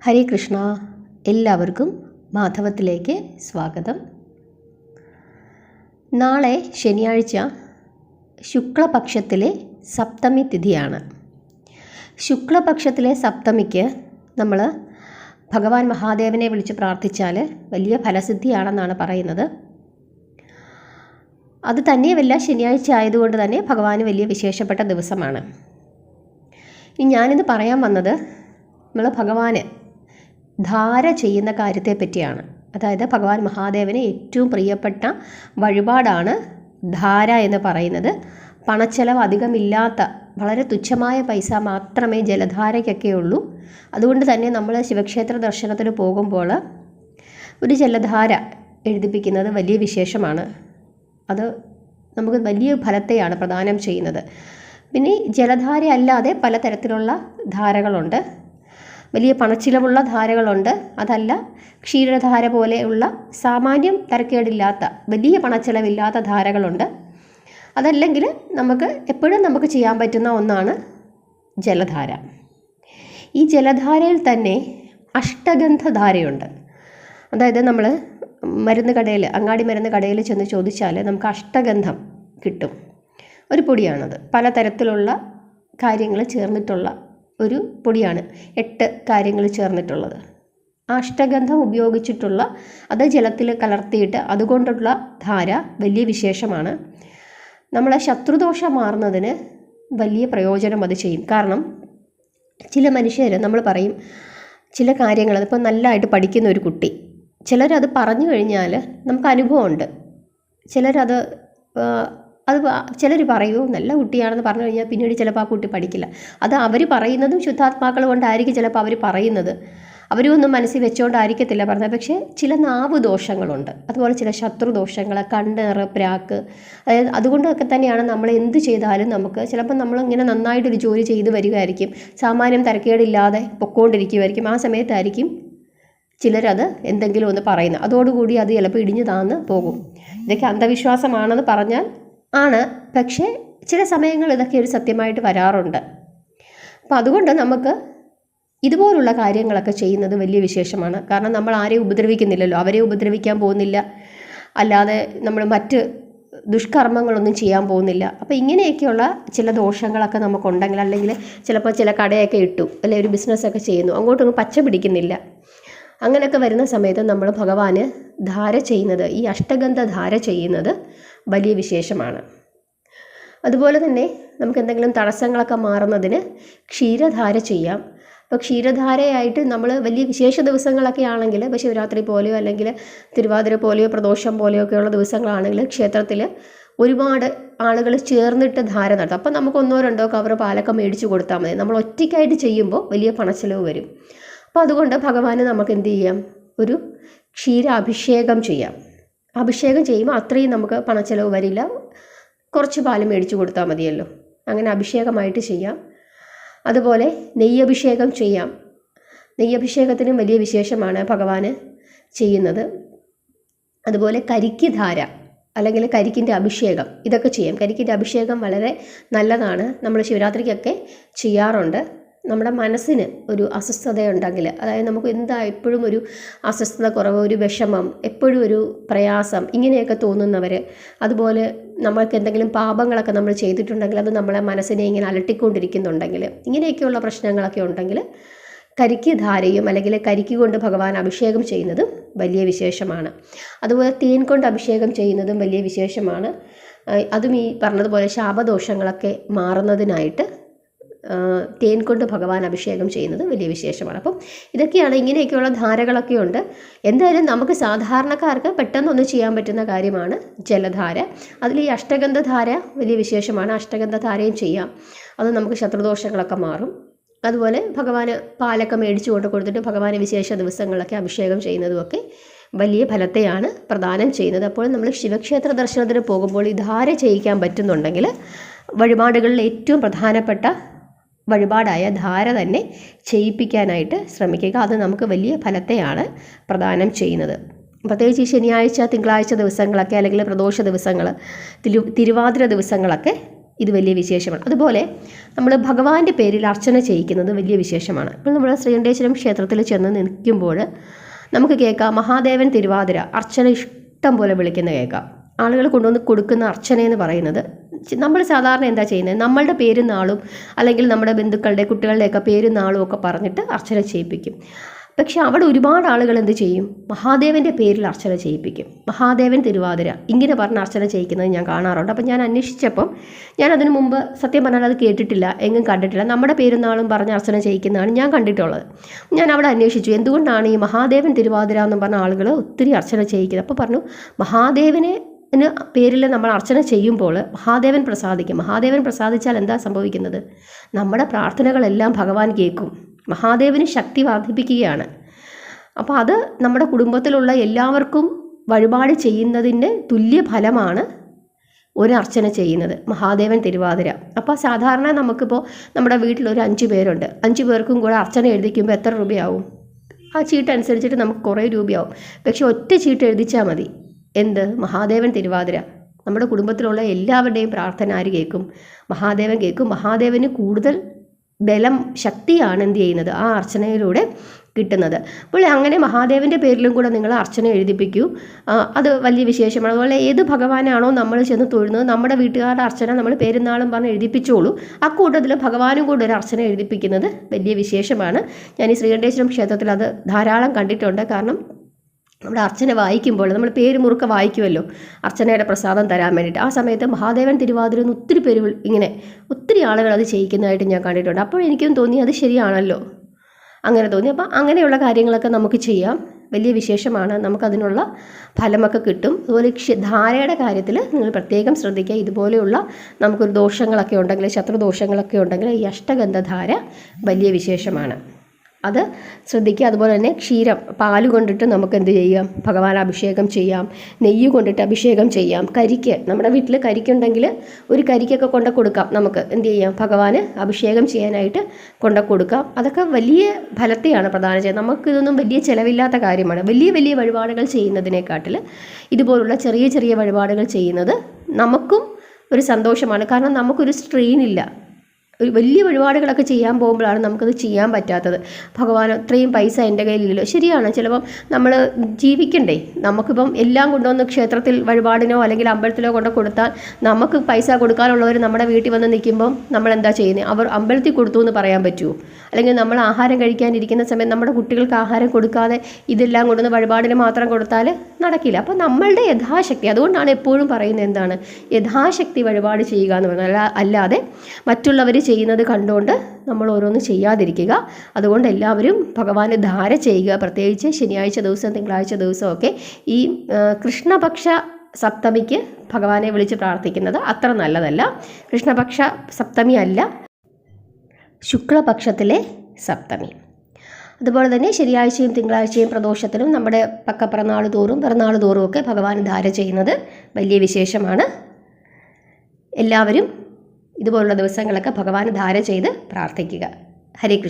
ഹരേ കൃഷ്ണ. എല്ലാവർക്കും മാധവത്തിലേക്ക് സ്വാഗതം. നാളെ ശനിയാഴ്ച ശുക്ലപക്ഷത്തിലെ സപ്തമി തിഥിയാണ്. ശുക്ലപക്ഷത്തിലെ സപ്തമിക്ക് നമ്മൾ ഭഗവാൻ മഹാദേവനെ വിളിച്ച് പ്രാർത്ഥിച്ചാൽ വലിയ ഫലസിദ്ധിയാണെന്നാണ് പറയുന്നത്. അത് തന്നെയുമല്ല, ശനിയാഴ്ച ആയതുകൊണ്ട് തന്നെ ഭഗവാന് വലിയ വിശേഷപ്പെട്ട ദിവസമാണ്. ഇനി ഞാനിന്ന് പറയാൻ വന്നത് നമ്മൾ ഭഗവാന് ധാര ചെയ്യുന്ന കാര്യത്തെ പറ്റിയാണ്. അതായത് ഭഗവാൻ മഹാദേവന് ഏറ്റവും പ്രിയപ്പെട്ട വഴിപാടാണ് ധാര എന്ന് പറയുന്നത്. പണച്ചെലവ് അധികമില്ലാത്ത വളരെ തുച്ഛമായ പൈസ മാത്രമേ ജലധാരയ്ക്കൊക്കെ ഉള്ളൂ. അതുകൊണ്ട് തന്നെ നമ്മൾ ശിവക്ഷേത്ര ദർശനത്തിന് പോകുമ്പോൾ ഒരു ജലധാര എഴുതിപ്പിക്കുന്നത് വലിയ വിശേഷമാണ്. അത് നമുക്ക് വലിയ ഫലത്തെയാണ് പ്രദാനം ചെയ്യുന്നത്. പിന്നെ ജലധാര അല്ലാതെ പലതരത്തിലുള്ള ധാരകളുണ്ട്. വലിയ പണച്ചിലവുള്ള ധാരകളുണ്ട്. അതല്ല, ക്ഷീരധാര പോലെയുള്ള സാമാന്യം തരക്കേടില്ലാത്ത വലിയ പണച്ചിലവില്ലാത്ത ധാരകളുണ്ട്. അതല്ലെങ്കിൽ എപ്പോഴും നമുക്ക് ചെയ്യാൻ പറ്റുന്ന ഒന്നാണ് ജലധാര. ഈ ജലധാരയിൽ തന്നെ അഷ്ടഗന്ധധാരയുണ്ട്. അതായത് നമ്മൾ മരുന്ന് കടയിൽ, അങ്ങാടി മരുന്ന് കടയിൽ ചെന്ന് ചോദിച്ചാൽ നമുക്ക് അഷ്ടഗന്ധം കിട്ടും. ഒരു പൊടിയാണത്. പലതരത്തിലുള്ള കാര്യങ്ങൾ ചേർന്നിട്ടുള്ള ഒരു പൊടിയാണ്. 8 കാര്യങ്ങൾ ചേർന്നിട്ടുള്ളത്. അഷ്ടഗന്ധം ഉപയോഗിച്ചിട്ടുള്ള അത് ജലത്തിൽ കലർത്തിയിട്ട് അതുകൊണ്ടുള്ള ധാര വലിയ വിശേഷമാണ്. നമ്മളെ ശത്രുദോഷം മാറുന്നതിന് വലിയ പ്രയോജനം അത് ചെയ്യും. കാരണം ചില മനുഷ്യർ നമ്മൾ പറയും ചില കാര്യങ്ങൾ, അതിപ്പോൾ നല്ലതായിട്ട് പഠിക്കുന്ന ഒരു കുട്ടി, ചിലരത് പറഞ്ഞു കഴിഞ്ഞാൽ നമുക്ക് അനുഭവമുണ്ട്. ചിലർ പറയൂ നല്ല കുട്ടിയാണെന്ന് പറഞ്ഞു കഴിഞ്ഞാൽ പിന്നീട് ചിലപ്പോൾ ആ കുട്ടി പഠിക്കില്ല. അത് അവർ പറയുന്നതും ശുദ്ധാത്മാക്കൾ കൊണ്ടായിരിക്കും ചിലപ്പോൾ അവർ പറയുന്നത്. അവരും ഒന്നും മനസ്സിൽ വെച്ചുകൊണ്ടായിരിക്കത്തില്ല പറഞ്ഞത്. പക്ഷേ ചില നാവ് ദോഷങ്ങളുണ്ട്, അതുപോലെ ചില ശത്രുദോഷങ്ങൾ, കണ്ണേറ്, പ്രാക്ക്. അതായത് അതുകൊണ്ടൊക്കെ തന്നെയാണ് നമ്മൾ എന്ത് ചെയ്താലും നമുക്ക് ചിലപ്പോൾ നമ്മളിങ്ങനെ നന്നായിട്ടൊരു ജോലി ചെയ്ത് വരികയായിരിക്കും, സാമാന്യം തരക്കേടില്ലാതെ പൊക്കോണ്ടിരിക്കുമായിരിക്കും. ആ സമയത്തായിരിക്കും ചിലരത് എന്തെങ്കിലും ഒന്ന് പറയുന്നത്. അതോടുകൂടി അത് ചിലപ്പോൾ ഇടിഞ്ഞു താന്ന് പോകും. ഇതൊക്കെ അന്ധവിശ്വാസമാണെന്ന് പറഞ്ഞാൽ ആണ്, പക്ഷേ ചില സമയങ്ങൾ ഇതൊക്കെ ഒരു സത്യമായിട്ട് വരാറുണ്ട്. അപ്പോൾ അതുകൊണ്ട് നമുക്ക് ഇതുപോലുള്ള കാര്യങ്ങളൊക്കെ ചെയ്യുന്നത് വലിയ വിശേഷമാണ്. കാരണം നമ്മൾ ആരെയും ഉപദ്രവിക്കുന്നില്ലല്ലോ, അവരെ ഉപദ്രവിക്കാൻ പോകുന്നില്ല, അല്ലാതെ നമ്മൾ മറ്റ് ദുഷ്കർമ്മങ്ങളൊന്നും ചെയ്യാൻ പോകുന്നില്ല. അപ്പോൾ ഇങ്ങനെയൊക്കെയുള്ള ചില ദോഷങ്ങളൊക്കെ നമുക്കുണ്ടെങ്കിൽ, അല്ലെങ്കിൽ ചിലപ്പോൾ ചില കടയൊക്കെ ഇട്ടു, അല്ലെങ്കിൽ ഒരു ബിസിനസ്സൊക്കെ ചെയ്യുന്നു, അങ്ങോട്ടൊന്നും പച്ച പിടിക്കുന്നില്ല, അങ്ങനെയൊക്കെ വരുന്ന സമയത്ത് നമ്മൾ ഭഗവാന് ധാര ചെയ്യുന്നത്, ഈ അഷ്ടഗന്ധ ധാര ചെയ്യുന്നത് വലിയ വിശേഷമാണ്. അതുപോലെ തന്നെ നമുക്ക് എന്തെങ്കിലും തടസ്സങ്ങളൊക്കെ മാറുന്നതിന് ക്ഷീരധാര ചെയ്യാം. അപ്പോൾ ക്ഷീരധാരയായിട്ട് നമ്മൾ വലിയ വിശേഷ ദിവസങ്ങളൊക്കെ ആണെങ്കിൽ, ഇപ്പോൾ ശിവരാത്രി പോലെയോ അല്ലെങ്കിൽ തിരുവാതിര പോലെയോ പ്രദോഷം പോലെയോ ഒക്കെയുള്ള ദിവസങ്ങളാണെങ്കിൽ ക്ഷേത്രത്തിൽ ഒരുപാട് ആളുകൾ ചേർന്നിട്ട് ധാര നടത്തും. അപ്പം നമുക്ക് 1-2 കവർ പാലൊക്കെ മേടിച്ച് കൊടുത്താൽ മതി. നമ്മൾ ഒറ്റയ്ക്കായിട്ട് ചെയ്യുമ്പോൾ വലിയ പണച്ചിലവ് വരും. അപ്പോൾ അതുകൊണ്ട് ഭഗവാന് നമുക്ക് എന്ത് ചെയ്യാം, ഒരു ക്ഷീരാഭിഷേകം ചെയ്യാം. അഭിഷേകം ചെയ്യുമ്പോൾ അത്രയും നമുക്ക് പണച്ചിലവ് വരില്ല. കുറച്ച് പാല് മേടിച്ച് കൊടുത്താൽ മതിയല്ലോ. അങ്ങനെ അഭിഷേകമായിട്ട് ചെയ്യാം. അതുപോലെ നെയ്യഭിഷേകം ചെയ്യാം. നെയ്യഭിഷേകത്തിനും വലിയ വിശേഷമാണ് ഭഗവാന് ചെയ്യുന്നത്. അതുപോലെ കരിക്ക് ധാര അല്ലെങ്കിൽ കരിക്കിൻ്റെ അഭിഷേകം, ഇതൊക്കെ ചെയ്യാം. കരിക്കിൻ്റെ അഭിഷേകം വളരെ നല്ലതാണ്. നമ്മൾ ശിവരാത്രിക്കൊക്കെ ചെയ്യാറുണ്ട്. നമ്മുടെ മനസ്സിന് ഒരു അസ്വസ്ഥതയുണ്ടെങ്കിൽ, അതായത് നമുക്ക് എപ്പോഴും ഒരു അസ്വസ്ഥത കുറവ്, ഒരു വിഷമം, എപ്പോഴും ഒരു പ്രയാസം, ഇങ്ങനെയൊക്കെ തോന്നുന്നവർ, അതുപോലെ നമ്മൾക്ക് എന്തെങ്കിലും പാപങ്ങളൊക്കെ നമ്മൾ ചെയ്തിട്ടുണ്ടെങ്കിൽ അത് നമ്മളെ മനസ്സിനെ ഇങ്ങനെ അലട്ടിക്കൊണ്ടിരിക്കുന്നുണ്ടെങ്കിൽ, ഇങ്ങനെയൊക്കെയുള്ള പ്രശ്നങ്ങളൊക്കെ ഉണ്ടെങ്കിൽ കരിക്ക് ധാരയും അല്ലെങ്കിൽ കരിക്ക് കൊണ്ട് ഭഗവാൻ അഭിഷേകം ചെയ്യുന്നതും വലിയ വിശേഷമാണ്. അതുപോലെ തേൻ കൊണ്ട് അഭിഷേകം ചെയ്യുന്നതും വലിയ വിശേഷമാണ്. അതും ഈ പറഞ്ഞതുപോലെ ശാപദോഷങ്ങളൊക്കെ മാറുന്നതിനായിട്ട് തേൻ കൊണ്ട് ഭഗവാൻ അഭിഷേകം ചെയ്യുന്നത് വലിയ വിശേഷമാണ്. അപ്പം ഇതൊക്കെയാണ്, ഇങ്ങനെയൊക്കെയുള്ള ധാരകളൊക്കെ ഉണ്ട്. എന്തായാലും നമുക്ക് സാധാരണക്കാർക്ക് പെട്ടെന്നൊന്ന് ചെയ്യാൻ പറ്റുന്ന കാര്യമാണ് ജലധാര. അതിൽ ഈ അഷ്ടഗന്ധധാര വലിയ വിശേഷമാണ്. അഷ്ടഗന്ധധാരയും ചെയ്യാം. അത് നമുക്ക് ശത്രുദോഷങ്ങളൊക്കെ മാറും. അതുപോലെ ഭഗവാന് പാലൊക്കെ മേടിച്ചു കൊണ്ട് കൊടുത്തിട്ട് ഭഗവാന് വിശേഷ ദിവസങ്ങളിലൊക്കെ അഭിഷേകം ചെയ്യുന്നതുമൊക്കെ വലിയ ഫലത്തെയാണ് പ്രദാനം ചെയ്യുന്നത്. അപ്പോൾ നമ്മൾ ശിവക്ഷേത്ര ദർശനത്തിന് പോകുമ്പോൾ ഈ ധാര ചെയ്യിക്കാൻ പറ്റുന്നുണ്ടെങ്കിൽ വഴിപാടുകളിൽ ഏറ്റവും പ്രധാനപ്പെട്ട വഴിപാടായ ധാര തന്നെ ചെയ്യിപ്പിക്കാനായിട്ട് ശ്രമിക്കുക. അത് നമുക്ക് വലിയ ഫലത്തെയാണ് പ്രദാനം ചെയ്യുന്നത്. പ്രത്യേകിച്ച് ഈ ശനിയാഴ്ച, തിങ്കളാഴ്ച ദിവസങ്ങളൊക്കെ, അല്ലെങ്കിൽ പ്രദോഷ ദിവസങ്ങൾ, തിരുവാതിര ദിവസങ്ങളൊക്കെ ഇത് വലിയ വിശേഷമാണ്. അതുപോലെ നമ്മൾ ഭഗവാന്റെ പേരിൽ അർച്ചന ചെയ്യിക്കുന്നത് വലിയ വിശേഷമാണ്. ഇപ്പോൾ നമ്മൾ ശ്രീകണ്ഠേശ്വരം ക്ഷേത്രത്തിൽ ചെന്ന് നിൽക്കുമ്പോൾ നമുക്ക് കേൾക്കാം മഹാദേവൻ തിരുവാതിര അർച്ചന ഇഷ്ടം പോലെ വിളിക്കുന്ന കേൾക്കാം. ആളുകൾ കൊണ്ടുവന്ന് കൊടുക്കുന്ന അർച്ചനയെന്ന് പറയുന്നത് നമ്മൾ സാധാരണ എന്താ ചെയ്യുന്നത്, നമ്മളുടെ പേരും നാളും അല്ലെങ്കിൽ നമ്മുടെ ബന്ധുക്കളുടെ കുട്ടികളുടെയൊക്കെ പേരും നാളും ഒക്കെ പറഞ്ഞിട്ട് അർച്ചന ചെയ്യിപ്പിക്കും. പക്ഷെ അവിടെ ഒരുപാട് ആളുകൾ എന്ത് ചെയ്യും, മഹാദേവൻ്റെ പേരിൽ അർച്ചന ചെയ്യിപ്പിക്കും. മഹാദേവൻ തിരുവാതിര ഇങ്ങനെ പറഞ്ഞ് അർച്ചന ചെയ്യിക്കുന്നത് ഞാൻ കാണാറുണ്ട്. അപ്പം ഞാൻ അന്വേഷിച്ചപ്പം ഞാൻ അതിന് മുമ്പ് സത്യം പറഞ്ഞാൽ അത് കേട്ടിട്ടില്ല, എങ്ങും കണ്ടിട്ടില്ല. നമ്മുടെ പേരും നാളും പറഞ്ഞ് അർച്ചന ചെയ്യിക്കുന്നതാണ് ഞാൻ കണ്ടിട്ടുള്ളത്. ഞാൻ അവിടെ അന്വേഷിച്ചു എന്തുകൊണ്ടാണ് ഈ മഹാദേവൻ തിരുവാതിര എന്ന് പറഞ്ഞ ആളുകൾ ഒത്തിരി അർച്ചന ചെയ്യിക്കുന്നത്. അപ്പോൾ പറഞ്ഞു മഹാദേവനെ പേരിൽ നമ്മൾ അർച്ചന ചെയ്യുമ്പോൾ മഹാദേവൻ പ്രസാദിക്കും. മഹാദേവൻ പ്രസാദിച്ചാൽ എന്താ സംഭവിക്കുന്നത്, നമ്മുടെ പ്രാർത്ഥനകളെല്ലാം ഭഗവാൻ കേൾക്കും. മഹാദേവന് ശക്തി വർദ്ധിപ്പിക്കുകയാണ്. അപ്പോൾ അത് നമ്മുടെ കുടുംബത്തിലുള്ള എല്ലാവർക്കും വഴിപാട് ചെയ്യുന്നതിൻ്റെ തുല്യ ഫലമാണ് ഒരു അർച്ചന ചെയ്യുന്നത്, മഹാദേവൻ തിരുവാതിര. അപ്പോൾ സാധാരണ നമുക്കിപ്പോൾ നമ്മുടെ വീട്ടിലൊരു 5 പേരുണ്ട്, 5 പേർക്കും കൂടെ അർച്ചന എഴുതിക്കുമ്പോൾ എത്ര രൂപയാവും, ആ ചീട്ട് അനുസരിച്ചിട്ട് നമുക്ക് കുറേ രൂപയാവും. പക്ഷെ ഒറ്റ ചീട്ട് എഴുതിച്ചാൽ മതി, എന്ത്, മഹാദേവൻ തിരുവാതിര. നമ്മുടെ കുടുംബത്തിലുള്ള എല്ലാവരുടെയും പ്രാർത്ഥന ആര് കേൾക്കും, മഹാദേവൻ കേൾക്കും. മഹാദേവന് കൂടുതൽ ബലം ശക്തിയാണ് എന്ത് ചെയ്യുന്നത്, ആ അർച്ചനയിലൂടെ കിട്ടുന്നത്. അപ്പോൾ അങ്ങനെ മഹാദേവൻ്റെ പേരിലും കൂടെ നിങ്ങൾ അർച്ചന എഴുതിപ്പിക്കൂ, അത് വലിയ വിശേഷമാണ്. അതുപോലെ ഏത് ഭഗവാനാണോ നമ്മൾ ചെന്ന് തൊഴുന്നത് നമ്മുടെ വീട്ടുകാരുടെ അർച്ചന നമ്മൾ പേരുന്നാളും പറഞ്ഞ് എഴുതിപ്പിച്ചോളൂ. ആ കൂട്ടത്തിൽ ഭഗവാനും കൂടെ ഒരു അർച്ചന എഴുതിപ്പിക്കുന്നത് വലിയ വിശേഷമാണ്. ഞാൻ ഈ ശ്രീകണ്ഠേശ്വരം ക്ഷേത്രത്തിൽ അത് ധാരാളം കണ്ടിട്ടുണ്ട്. കാരണം നമ്മുടെ അർച്ചന വായിക്കുമ്പോൾ നമ്മൾ പേര് മുറുക്ക വായിക്കുമല്ലോ അർച്ചനയുടെ പ്രസാദം തരാൻ വേണ്ടിയിട്ട്. ആ സമയത്ത് മഹാദേവൻ തിരുവാതിര ഒത്തിരി പേര് ഇങ്ങനെ ഒത്തിരി ആളുകൾ അത് ചെയ്യിക്കുന്നതായിട്ട് ഞാൻ കണ്ടിട്ടുണ്ട്. അപ്പോൾ എനിക്കും തോന്നി അത് ശരിയാണല്ലോ, അങ്ങനെ തോന്നി. അപ്പം അങ്ങനെയുള്ള കാര്യങ്ങളൊക്കെ നമുക്ക് ചെയ്യാം, വലിയ വിശേഷമാണ്, നമുക്കതിനുള്ള ഫലമൊക്കെ കിട്ടും. അതുപോലെ ധാരയുടെ കാര്യത്തിൽ നിങ്ങൾ പ്രത്യേകം ശ്രദ്ധിക്കുക. ഇതുപോലെയുള്ള നമുക്കൊരു ദോഷങ്ങളൊക്കെ ഉണ്ടെങ്കിൽ, ശത്രുദോഷങ്ങളൊക്കെ ഉണ്ടെങ്കിൽ ഈ അഷ്ടഗന്ധധാര വലിയ വിശേഷമാണ്, അത് ശ്രദ്ധിക്കുക. അതുപോലെ തന്നെ ക്ഷീരം, പാല് കൊണ്ടിട്ട് നമുക്ക് എന്ത് ചെയ്യാം, ഭഗവാൻ അഭിഷേകം ചെയ്യാം. നെയ്യ് കൊണ്ടിട്ട് അഭിഷേകം ചെയ്യാം. കരിക്ക്, നമ്മുടെ വീട്ടിൽ കരിക്കുണ്ടെങ്കിൽ ഒരു കരിക്കൊക്കെ കൊണ്ട് കൊടുക്കാം. നമുക്ക് എന്ത് ചെയ്യാം, ഭഗവാന് അഭിഷേകം ചെയ്യാനായിട്ട് കൊണ്ട് കൊടുക്കാം. അതൊക്കെ വലിയ ഫലത്തെയാണ് പ്രദാനം ചെയ്യുന്നത്. നമുക്കിതൊന്നും വലിയ ചിലവില്ലാത്ത കാര്യമാണ്. വലിയ വലിയ വഴിപാടുകൾ ചെയ്യുന്നതിനെക്കാട്ടിൽ ഇതുപോലുള്ള ചെറിയ ചെറിയ വഴിപാടുകൾ ചെയ്യുന്നത് നമുക്കും ഒരു സന്തോഷമാണ്. കാരണം നമുക്കൊരു സ്ട്രെയിനില്ല. വലിയ വഴിപാടുകളൊക്കെ ചെയ്യാൻ പോകുമ്പോഴാണ് നമുക്കത് ചെയ്യാൻ പറ്റാത്തത്. ഭഗവാൻ അത്രയും പൈസ എൻ്റെ കയ്യിലില്ലല്ലോ. ശരിയാണ്, ചിലപ്പം നമ്മൾ ജീവിക്കണ്ടേ. നമുക്കിപ്പം എല്ലാം കൊണ്ടുവന്ന് ക്ഷേത്രത്തിൽ വഴിപാടിനോ അല്ലെങ്കിൽ അമ്പലത്തിലോ കൊണ്ട് കൊടുത്താൽ നമുക്ക് പൈസ കൊടുക്കാനുള്ളവർ നമ്മുടെ വീട്ടിൽ വന്ന് നിൽക്കുമ്പം നമ്മൾ എന്താ ചെയ്യുന്നത്, അവർ അമ്പലത്തിൽ കൊടുത്തു എന്ന് പറയാൻ പറ്റുമോ? അല്ലെങ്കിൽ നമ്മൾ ആഹാരം കഴിക്കാനിരിക്കുന്ന സമയം നമ്മുടെ കുട്ടികൾക്ക് ആഹാരം കൊടുക്കാതെ ഇതെല്ലാം കൊണ്ടുവന്ന് വഴിപാടിന് മാത്രം കൊടുത്താൽ നടക്കില്ല. അപ്പോൾ നമ്മളുടെ യഥാശക്തി, അതുകൊണ്ടാണ് എപ്പോഴും പറയുന്നത് എന്താണ്, യഥാശക്തി വഴിപാട് ചെയ്യുക എന്ന് പറഞ്ഞാൽ, അല്ലാതെ മറ്റുള്ളവർ ചെയ്യുന്നത് കണ്ടുകൊണ്ട് നമ്മൾ ഓരോന്ന് ചെയ്യാതിരിക്കുക. അതുകൊണ്ട് എല്ലാവരും ഭഗവാന് ധാര ചെയ്യുക. പ്രത്യേകിച്ച് ശനിയാഴ്ച ദിവസം തിങ്കളാഴ്ച ദിവസമൊക്കെ ഈ കൃഷ്ണപക്ഷ സപ്തമിക്ക് ഭഗവാനെ വിളിച്ച് പ്രാർത്ഥിക്കുന്നത് അത്ര നല്ലതല്ല. കൃഷ്ണപക്ഷ സപ്തമി അല്ല, ശുക്ലപക്ഷത്തിലെ സപ്തമി. അതുപോലെ തന്നെ ശനിയാഴ്ചയും തിങ്കളാഴ്ചയും പ്രദോഷത്തിലും നമ്മുടെ പിറന്നാൾ തോറും ഒക്കെ ഭഗവാൻ ധാര ചെയ്യുന്നത് വലിയ വിശേഷമാണ്. എല്ലാവരും ഇതുപോലുള്ള ദിവസങ്ങളൊക്കെ ഭഗവാന് ധാര ചെയ്ത് പ്രാർത്ഥിക്കുക. ഹരേ കൃഷ്ണ.